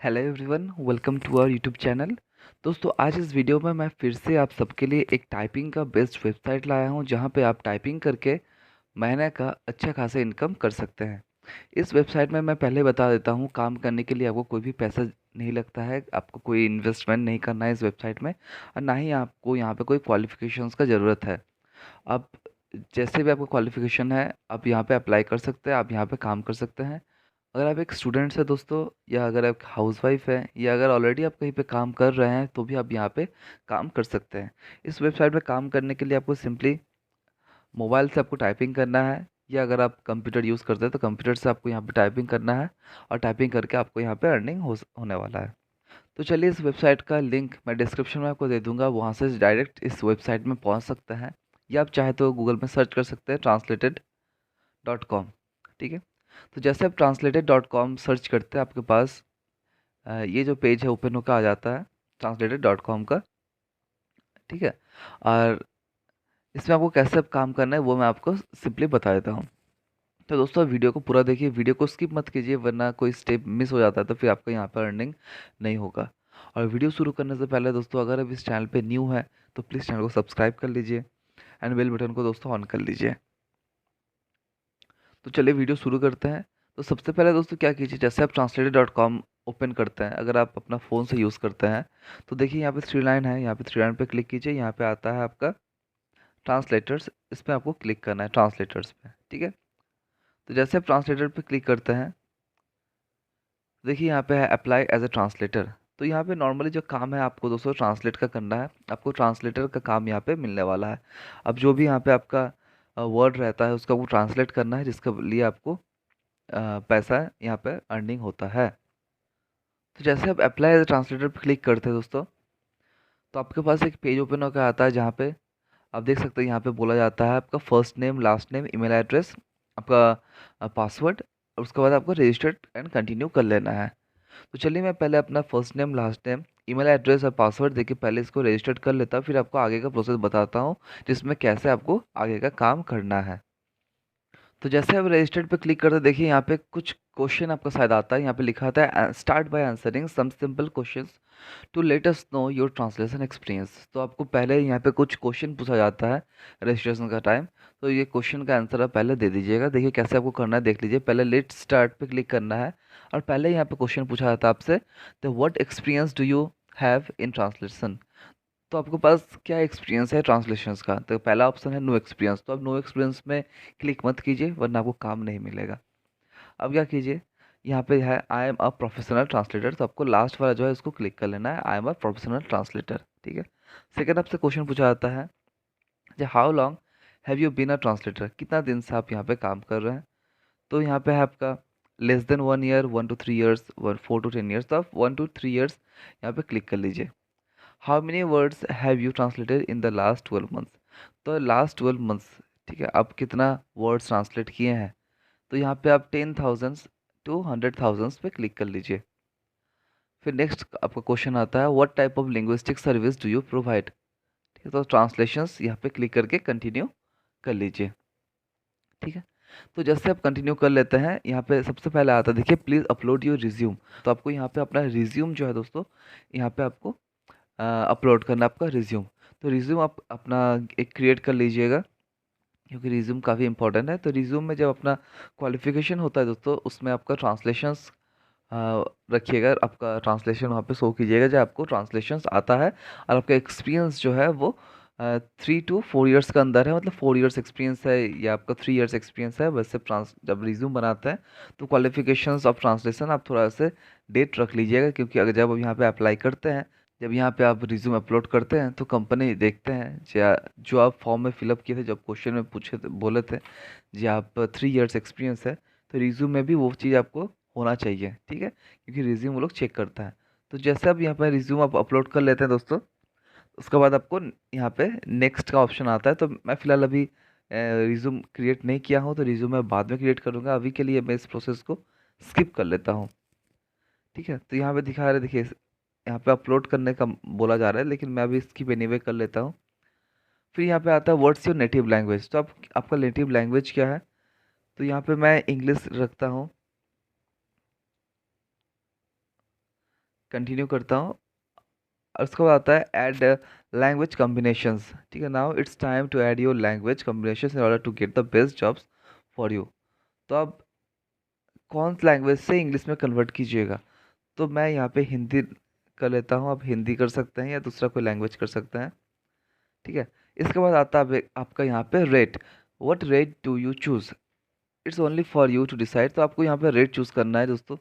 Hello everyone, welcome to our YouTube channel. दोस्तों, आज इस वीडियो में मैं फिर से आप सबके लिए एक टाइपिंग का बेस्ट वेबसाइट लाया हूं, जहां पे आप टाइपिंग करके महीने का अच्छा खासा इनकम कर सकते हैं। इस वेबसाइट में मैं पहले बता देता हूं, काम करने के लिए आपको कोई भी पैसा नहीं लगता है, आपको कोई इन्वेस्टमेंट नहीं करना है इस वेबसाइट में, और ना ही आपको यहाँ पे कोई क्वालिफिकेशंस का ज़रूरत है। आप जैसे भी आपका क्वालिफिकेशन है, आप यहाँ पे अप्लाई कर सकते हैं, आप यहाँ पे काम कर सकते हैं। अगर आप एक स्टूडेंट्स हैं दोस्तों, या अगर आप हाउसवाइफ हैं, या अगर ऑलरेडी आप कहीं पे काम कर रहे हैं, तो भी आप यहाँ पे काम कर सकते हैं। इस वेबसाइट पे काम करने के लिए आपको सिंपली मोबाइल से आपको टाइपिंग करना है, या अगर आप कंप्यूटर यूज़ करते हैं तो कंप्यूटर से आपको यहाँ पे टाइपिंग करना है, और टाइपिंग करके आपको यहाँ पे अर्निंग होने वाला है। तो चलिए, इस वेबसाइट का लिंक मैं डिस्क्रिप्शन में आपको दे दूंगा, वहाँ से डायरेक्ट इस वेबसाइट में पहुँच सकते हैं, या आप चाहे तो गूगल में सर्च कर सकते हैं translated.com। ठीक है। तो जैसे आप translated.com सर्च करते हैं, आपके पास ये जो पेज है ओपन होकर आ जाता है translated.com का। ठीक है। और इसमें आपको कैसे अब काम करना है वो मैं आपको सिंपली बता देता हूँ। तो दोस्तों, वीडियो को पूरा देखिए, वीडियो को स्किप मत कीजिए, वरना कोई स्टेप मिस हो जाता है तो फिर आपका यहाँ पर अर्निंग नहीं होगा। और वीडियो शुरू करने से पहले दोस्तों, अगर आप इस चैनल पे न्यू है तो प्लीज़ चैनल को सब्सक्राइब कर लीजिए, एंड बेल बटन को दोस्तों ऑन कर लीजिए। तो चलिए वीडियो शुरू करते हैं। तो सबसे पहले दोस्तों क्या कीजिए, जैसे आप translated.com ओपन करते हैं, अगर आप अपना फ़ोन से यूज़ करते हैं, तो देखिए यहाँ पे थ्री लाइन है, यहाँ पे थ्री लाइन पे क्लिक कीजिए, यहाँ पे आता है आपका ट्रांसलेटर्स, इस पे आपको क्लिक करना है, ट्रांसलेटर्स पे। ठीक है। तो जैसे आप ट्रांसलेटर पे क्लिक करते हैं, देखिए यहाँ पे है अप्लाई एज ए ट्रांसलेटर। तो यहाँ पे नॉर्मली जो काम है आपको दोस्तों ट्रांसलेट का करना है, आपको ट्रांसलेटर का काम यहाँ पे मिलने वाला है। अब जो भी यहाँ पे आपका वर्ड रहता है उसका वो ट्रांसलेट करना है, जिसके लिए आपको पैसा यहाँ पे अर्निंग होता है। तो जैसे आप अप्लाई एज ट्रांसलेटर पर क्लिक करते हैं दोस्तों, तो आपके पास एक पेज ओपन होकर आता है, जहाँ पे आप देख सकते हैं, यहाँ पे बोला जाता है आपका first name, last name, email address, आपका पासवर्ड, और उसके बाद आपको रजिस्टर्ड एंड कंटिन्यू कर लेना है। तो चलिए, मैं पहले अपना first name, last name, email address और पासवर्ड देके पहले इसको रजिस्टर्ड कर लेता हूँ, फिर आपको आगे का प्रोसेस बताता हूँ, जिसमें कैसे आपको आगे का काम करना है। तो जैसे आप रजिस्टर्ड पे क्लिक करते देखिए, यहाँ पे कुछ क्वेश्चन आपका शायद आता है, यहाँ पे लिखा था start by answering some simple questions to let us know your translation experience. तो आपको पहले यहाँ पे कुछ क्वेश्चन पूछा जाता है रजिस्ट्रेशन का टाइम, तो ये क्वेश्चन का आंसर आप पहले दे दीजिएगा। देखिए कैसे आपको करना है, देख लीजिए। पहले लेट स्टार्ट पे क्लिक करना है, और पहले यहाँ पे क्वेश्चन पूछा जाता है आपसे, the what experience do you have in translation. तो आपके पास क्या एक्सपीरियंस है ट्रांसलेशंस का, तो पहला ऑप्शन है नो एक्सपीरियंस। तो अब नो एक्सपीरियंस में क्लिक मत कीजिए, वरना आपको काम नहीं मिलेगा। अब क्या कीजिए, यहाँ पे है I am a professional translator, तो आपको लास्ट वाला जो है इसको क्लिक कर लेना है, I am a professional translator. ठीक है। सेकंड आपसे क्वेश्चन पूछा जाता है, how long have you been a translator, कितना दिन से आप यहाँ पे काम कर रहे हैं। तो यहाँ पे है आपका less than 1 year, 1 to 3 years, 4 to 10 years. तो आप 1 to 3 ईयर्स यहाँ पे क्लिक कर लीजिए। How many words have you translated in the last 12 months. तो लास्ट 12 मंथ्स, ठीक है, आप कितना वर्ड्स ट्रांसलेट किए हैं। तो यहाँ पे आप 10,000 to 100,000 पे क्लिक कर लीजिए। फिर नेक्स्ट आपका क्वेश्चन आता है, what type of linguistic service do you provide. ठीक है। तो ट्रांसलेशंस यहाँ पे क्लिक करके कंटिन्यू कर लीजिए। ठीक है। तो जैसे आप कंटिन्यू कर लेते हैं, यहाँ पे सबसे पहले आता है, देखिए प्लीज़ अपलोड योर रिज्यूम। तो आपको यहाँ पे अपना रिज्यूम जो है दोस्तों, यहाँ पे आपको अपलोड करना है आपका रिज्यूम। तो रिज्यूम आप अपना एक क्रिएट कर लीजिएगा, क्योंकि रिज्यूम काफ़ी इंपॉर्टेंट है। तो रिज्यूम में जब अपना क्वालिफिकेशन होता है दोस्तों, उसमें आपका ट्रांसलेशंस रखिएगा, आपका ट्रांसलेशन वहाँ पे शो कीजिएगा जब आपको ट्रांसलेशंस आता है, और आपका एक्सपीरियंस जो है वो 3 to 4 ईयर्स का अंदर है, मतलब 4 ईयर्स एक्सपीरियंस है, या आपका 3 ईयर्स एक्सपीरियंस है। वैसे ट्रांस जब रिज्यूम बनाते हैं तो क्वालिफिकेशंस ऑफ ट्रांसलेशन आप थोड़ा से डेट रख लीजिएगा, क्योंकि अगर जब आप यहाँ पे अप्लाई करते हैं, जब यहाँ पे आप रिज्यूम अपलोड करते हैं, तो कंपनी देखते हैं जो आप फॉर्म में फिलअप किए थे, जब क्वेश्चन में पूछे थे, बोले थे जी आप 3 ईयर्स एक्सपीरियंस है, तो रिज्यूम में भी वो चीज़ आपको होना चाहिए। ठीक है। क्योंकि रिज्यूम वो लोग चेक करता है। तो जैसे आप यहाँ पर रिज्यूम आप अपलोड कर लेते हैं दोस्तों, उसके बाद आपको यहाँ पे नेक्स्ट का ऑप्शन आता है। तो मैं फ़िलहाल अभी रिज्यूम क्रिएट नहीं किया हूँ, तो रिज्यूम मैं बाद में क्रिएट करूँगा। अभी के लिए मैं इस प्रोसेस को स्किप कर लेता हूँ। ठीक है। तो यहाँ पे दिखा रहा है, देखिए यहाँ पे अपलोड करने का बोला जा रहा है, लेकिन मैं अभी स्किप एनीवे कर लेता हूँ। फिर यहाँ पे आता है व्हाट्स योर नेटिव लैंग्वेज। तो आप आपका नेटिव लैंग्वेज क्या है। तो यहाँ पे मैं इंग्लिश रखता हूँ। कंटिन्यू करता हूँ और उसके बाद आता है ऐड लैंग्वेज कॉम्बिनेशंस। ठीक है, now it's time to add your language combinations in order to get the best jobs for you. तो अब कौन सी लैंग्वेज से इंग्लिश में कन्वर्ट कीजिएगा, तो मैं यहाँ पे हिंदी कर लेता हूँ। आप हिंदी कर सकते हैं या दूसरा कोई लैंग्वेज कर सकते हैं। ठीक है, इसके बाद आता है आपका यहाँ पे rate. What rate do you choose, it's only for you to decide. तो आपको यहाँ पे रेट चूज़ करना है दोस्तों।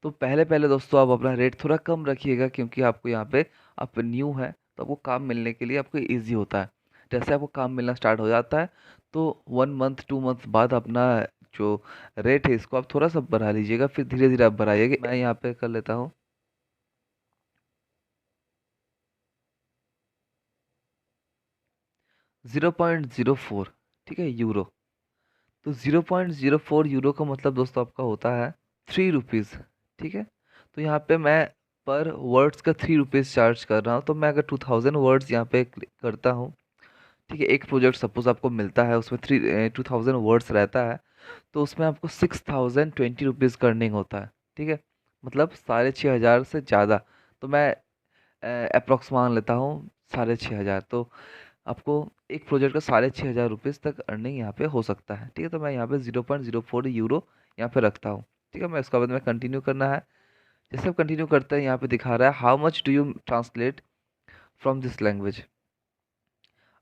तो पहले पहले दोस्तों आप अपना रेट थोड़ा कम रखिएगा, क्योंकि आपको यहाँ पे आप न्यू है तो आपको काम मिलने के लिए आपको इजी होता है। जैसे आपको काम मिलना स्टार्ट हो जाता है तो 1 मंथ 2 मंथ बाद अपना जो रेट है इसको आप थोड़ा सा बढ़ा लीजिएगा, फिर धीरे धीरे आप बढ़ाइएगा। मैं यहाँ पे कर लेता हूँ 0.04। ठीक है, यूरो। तो 0.04 यूरो का मतलब दोस्तों आपका होता है 3 रुपीज़। ठीक है, तो यहाँ पे मैं पर वर्ड्स का 3 रुपीज़ चार्ज कर रहा हूँ। तो मैं अगर 2000 वर्ड्स यहाँ पे क्लिक करता हूँ, ठीक है, एक प्रोजेक्ट सपोज आपको मिलता है उसमें 2000 वर्ड्स रहता है, तो उसमें आपको 6020 रुपीज़ का अर्निंग होता है। ठीक है, मतलब 6500 से ज़्यादा। तो मैं अप्रोक्स मान लेता हूँ 6500। तो आपको एक प्रोजेक्ट का 6500 रुपीज़ तक अर्निंग यहाँ पे हो सकता है। ठीक है, तो मैं यहाँ पे 0.04 यूरो यहाँ पे रखता हूँ। ठीक है, मैं इसका बाद में कंटिन्यू करना है। जैसे आप कंटिन्यू करते हैं यहाँ पे दिखा रहा है how much do you translate from this language.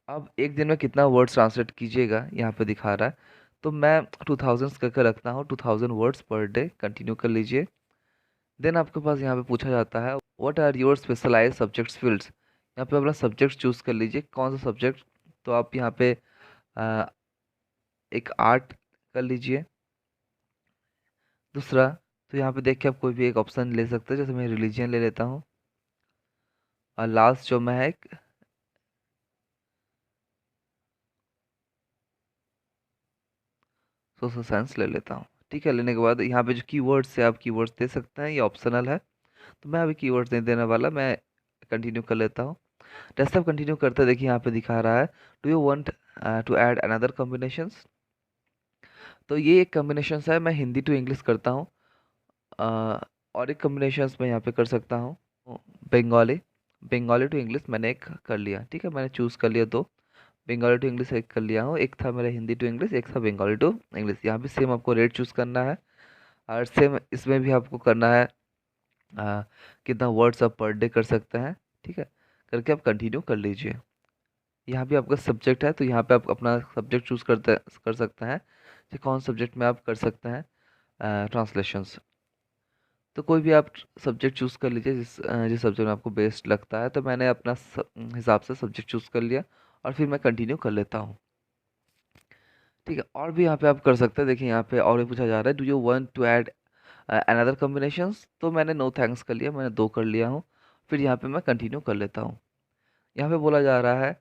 अब एक दिन में कितना वर्ड्स ट्रांसलेट कीजिएगा यहाँ पे दिखा रहा है। तो मैं 2000 करके रखता हूँ, 2000 वर्ड्स पर डे। कंटिन्यू कर लीजिए। देन आपके पास यहाँ पे पूछा जाता है what are your specialize subjects fields. यहाँ पे अपना सब्जेक्ट चूज़ कर लीजिए, कौन सा सब्जेक्ट। तो आप यहाँ पे अ, एक आर्ट कर लीजिए। दूसरा, तो यहाँ पे देख के आप कोई भी एक ऑप्शन ले सकते हैं, जैसे मैं रिलीजियन ले लेता हूँ। और लास्ट जो मैं है सोशल साइंस ले लेता हूँ। ठीक है, लेने के बाद यहाँ पे जो कीवर्ड्स है आप कीवर्ड्स दे सकते हैं, ये ऑप्शनल है। तो मैं अभी कीवर्ड्स नहीं देने वाला, मैं कंटिन्यू कर लेता हूँ। जैसे आप कंटिन्यू करते हैं देखिए यहाँ पे दिखा रहा है do you want to add another combinations. तो ये एक कॉम्बिनेशंस है, मैं हिंदी टू इंग्लिश करता हूँ। और एक कॉम्बिनेशंस मैं यहाँ पे कर सकता हूँ बंगाली। बंगाली टू इंग्लिश मैंने एक कर लिया। ठीक है, मैंने चूज़ कर लिया दो। बंगाली टू इंग्लिश एक कर लिया हूँ, एक था मेरा हिंदी टू इंग्लिश, एक था बंगाली टू इंग्लिश। यहाँ भी सेम आपको रेट चूज़ करना है और सेम इसमें भी आपको करना है कितना वर्ड्स आप पर डे कर सकते हैं। ठीक है, करके आप कंटिन्यू कर लीजिए। यहाँ भी आपका सब्जेक्ट है, तो यहाँ पे आप अपना सब्जेक्ट चूज़ कर सकते हैं कि कौन सब्जेक्ट में आप कर सकते हैं ट्रांसलेशंस। तो कोई भी आप सब्जेक्ट चूज़ कर लीजिए जिस सब्जेक्ट में आपको बेस्ट लगता है। तो मैंने अपना हिसाब से सब्जेक्ट चूज़ कर लिया और फिर मैं कंटिन्यू कर लेता हूँ। ठीक है, और भी यहाँ पे आप कर सकते हैं। देखिए यहाँ पे और भी पूछा जा रहा है do you want to add another combinations. तो मैंने नो थैंक्स कर लिया, मैंने दो कर लिया हूँ। फिर यहाँ पे मैं कंटिन्यू कर लेता हूँ। यहाँ पे बोला जा रहा है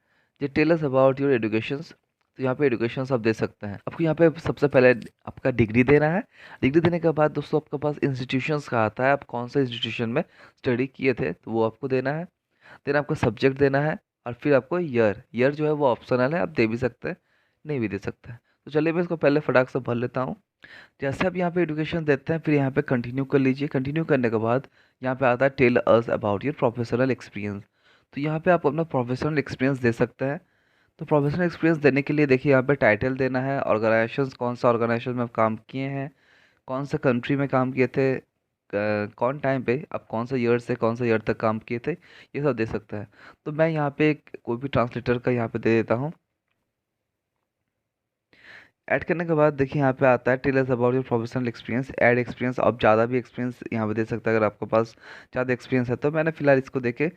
जे tell us about your educations. तो यहाँ पे एजुकेशंस आप दे सकते हैं। आपको यहाँ पे सबसे पहले आपका डिग्री देना है। डिग्री देने के बाद दोस्तों आपके पास इंस्टीट्यूशंस का आता है, आप कौन से इंस्टीट्यूशन में स्टडी किए थे तो वो आपको देना है। देन आपको सब्जेक्ट देना है और फिर आपको ईयर। ईयर जो है वो ऑप्शनल है, आप दे भी सकते हैं नहीं भी दे सकते हैं। तो चलिए मैं इसको पहले फटाक से भर लेता हूँ। जैसे आप यहाँ पे एजुकेशन देते हैं फिर यहाँ पे कंटिन्यू कर लीजिए। कंटिन्यू करने के बाद यहाँ पे आता है tell us about your professional experience. तो यहाँ पे आप अपना प्रोफेशनल एक्सपीरियंस दे सकते हैं। तो प्रोफेशनल एक्सपीरियंस देने के लिए देखिए यहाँ पे टाइटल देना है, ऑर्गेनाइजेशन कौन सा ऑर्गेनाइजेशन में आप काम किए हैं, कौन सा कंट्री में काम किए थे, कौन टाइम पे आप कौन सा ईयर से कौन सा ईयर तक काम किए थे, ये सब दे सकते हैं। तो मैं यहाँ पे कोई भी ट्रांसलेटर का यहाँ पे दे देता हूँ। ऐड करने के बाद देखिए यहाँ पे आता है tell us about your professional experience. Add experience, आप ज़्यादा भी एक्सपीरियंस यहाँ पे दे सकते हैं अगर आपके पास ज़्यादा एक्सपीरियंस है। तो मैंने फिलहाल इसको देके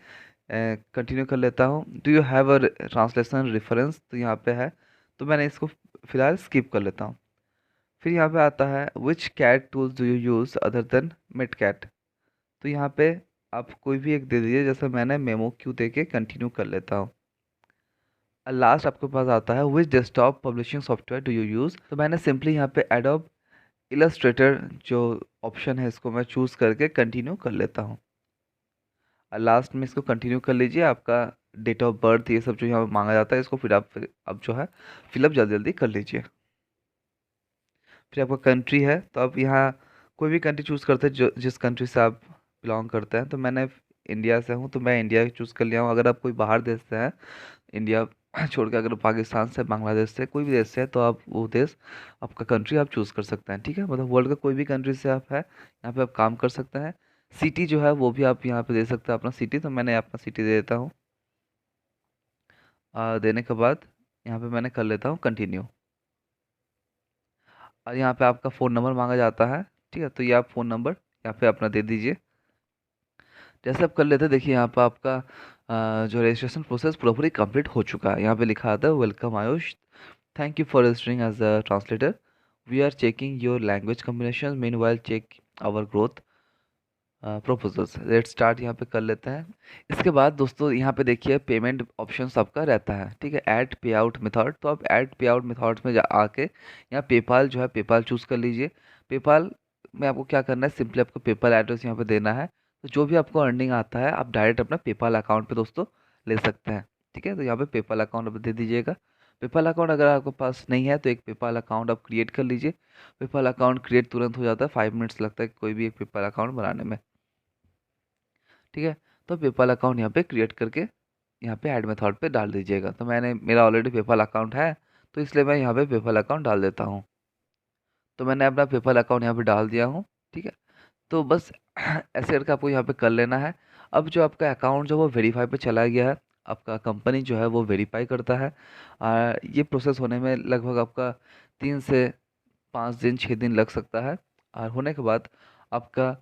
कंटिन्यू कर लेता हूँ। Do you have a translation reference, तो यहाँ पे है, तो मैंने इसको फिलहाल स्किप कर लेता हूँ। फिर यहाँ पे आता है which CAT tools do you use other than MateCat. तो यहाँ पे आप कोई भी एक दे दीजिए, जैसे मैंने मेमो क्यू दे के कंटिन्यू कर लेता हूँ। लास्ट आपके पास आता है which desktop publishing software do you use. तो मैंने सिंपली यहाँ पे एडोब इलस्ट्रेटर जो ऑप्शन है इसको मैं चूज़ करके कंटिन्यू कर लेता हूँ। और लास्ट में इसको कंटिन्यू कर लीजिए। आपका डेट ऑफ बर्थ ये सब जो यहाँ मांगा जाता है इसको फिर आप जो है फिलअप जल्दी जल्दी कर लीजिए। फिर आपका कंट्री है तो आप यहाँ कोई भी कंट्री चूज़ करते हैं जो जिस कंट्री से आप बिलोंग करते हैं, तो मैंने इंडिया से हूँ तो मैं इंडिया चूज़ कर लिया हूँ। अगर आप कोई बाहर देश से हैं, इंडिया छोड़ के, अगर पाकिस्तान से, बांग्लादेश से, कोई भी देश से है, तो आप वो देश, आपका कंट्री आप चूज़ कर सकते हैं। ठीक है, मतलब वर्ल्ड का कोई भी कंट्री से आप है, यहाँ पे आप काम कर सकते हैं। सिटी जो है वो भी आप यहाँ पे दे सकते हैं अपना सिटी, तो मैंने अपना सिटी दे देता हूँ। देने के बाद यहाँ पे मैंने कर लेता हूँ कंटिन्यू। और यहाँ पे आपका फ़ोन नंबर मांगा जाता है। ठीक है, तो ये आप फ़ोन नंबर यहाँ पे अपना दे दीजिए। जैसे आप कर लेते हैं, देखिए यहाँ पे आपका जो रजिस्ट्रेशन प्रोसेस पूरा कंप्लीट हो चुका है। यहाँ पे लिखा आता है, welcome Ayush, thank you for registering as a translator, we are checking your language combination, meanwhile check our growth proposals, let start यहाँ पे कर लेते हैं। इसके बाद दोस्तों यहाँ पे देखिए पेमेंट ऑप्शंस आपका रहता है। ठीक है, ऐड पे आउट मेथड, तो आप ऐड पे आउट मेथड में आके यहाँ पेपाल जो है पेपाल चूज़ कर लीजिए। पेपाल में आपको क्या करना है, सिंपली आपको पेपाल एड्रेस यहाँ पे देना है। तो जो भी आपको अर्निंग आता है आप डायरेक्ट अपना पेपाल अकाउंट पे दोस्तों ले सकते हैं। ठीक है, तो यहाँ पे पेपाल अकाउंट आप दे दीजिएगा। पेपाल अकाउंट अगर आपके पास नहीं है तो एक पेपाल अकाउंट आप क्रिएट कर लीजिए। पेपाल अकाउंट क्रिएट तुरंत हो जाता है, 5 मिनट्स लगता है कोई भी एक पेपाल अकाउंट बनाने में। ठीक है, तो पेपाल अकाउंट यहाँ पे क्रिएट करके यहाँ पे ऐड मेथड पे डाल दीजिएगा। तो मेरा ऑलरेडी पेपाल अकाउंट है, तो इसलिए मैं यहाँ पे पेपाल अकाउंट डाल देता हूँ। तो मैंने अपना पेपाल अकाउंट यहाँ पे डाल दिया हूँ। ठीक है, तो बस ऐसे करके आपको यहाँ पे कर लेना है। अब जो आपका अकाउंट जो वो वेरीफाई पे चला गया है, आपका कंपनी जो है वो वेरीफाई करता है। ये प्रोसेस होने में लगभग आपका 3 से 5 दिन 6 दिन लग सकता है। और होने के बाद आपका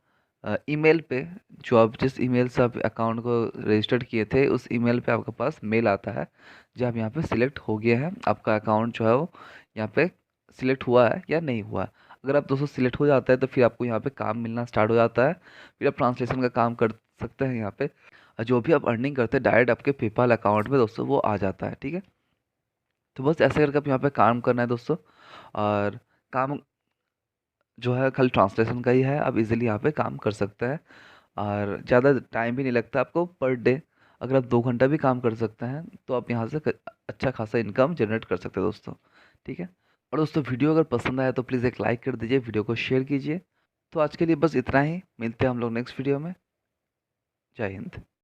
ईमेल पे, जो आप जिस ईमेल से आप अकाउंट को रजिस्टर्ड किए थे, उस ईमेल पे आपके पास मेल आता है जब आप यहाँ पे सिलेक्ट हो गए हैं, आपका अकाउंट जो है वो यहाँ पे सिलेक्ट हुआ है या नहीं हुआ है। अगर आप दोस्तों सिलेक्ट हो जाता है तो फिर आपको यहाँ पे काम मिलना स्टार्ट हो जाता है। फिर आप ट्रांसलेशन का काम कर सकते हैं यहाँ पे। और जो भी आप अर्निंग करते हैं डायरेक्ट आपके पेपाल अकाउंट में दोस्तों वो आ जाता है। ठीक है, तो बस ऐसे करके आप यहाँ पे काम करना है दोस्तों। और काम जो है खाली ट्रांसलेशन का ही है, आप इजीली यहाँ पे काम कर सकते हैं। और ज़्यादा टाइम भी नहीं लगता आपको पर डे। अगर आप 2 घंटा भी काम कर सकते हैं तो आप यहाँ से अच्छा खासा इनकम जनरेट कर सकते हैं दोस्तों। ठीक है, और दोस्तों वीडियो अगर पसंद आया तो प्लीज़ एक लाइक कर दीजिए, वीडियो को शेयर कीजिए। तो आज के लिए बस इतना ही, मिलते हैं हम लोग नेक्स्ट वीडियो में। जय हिंद।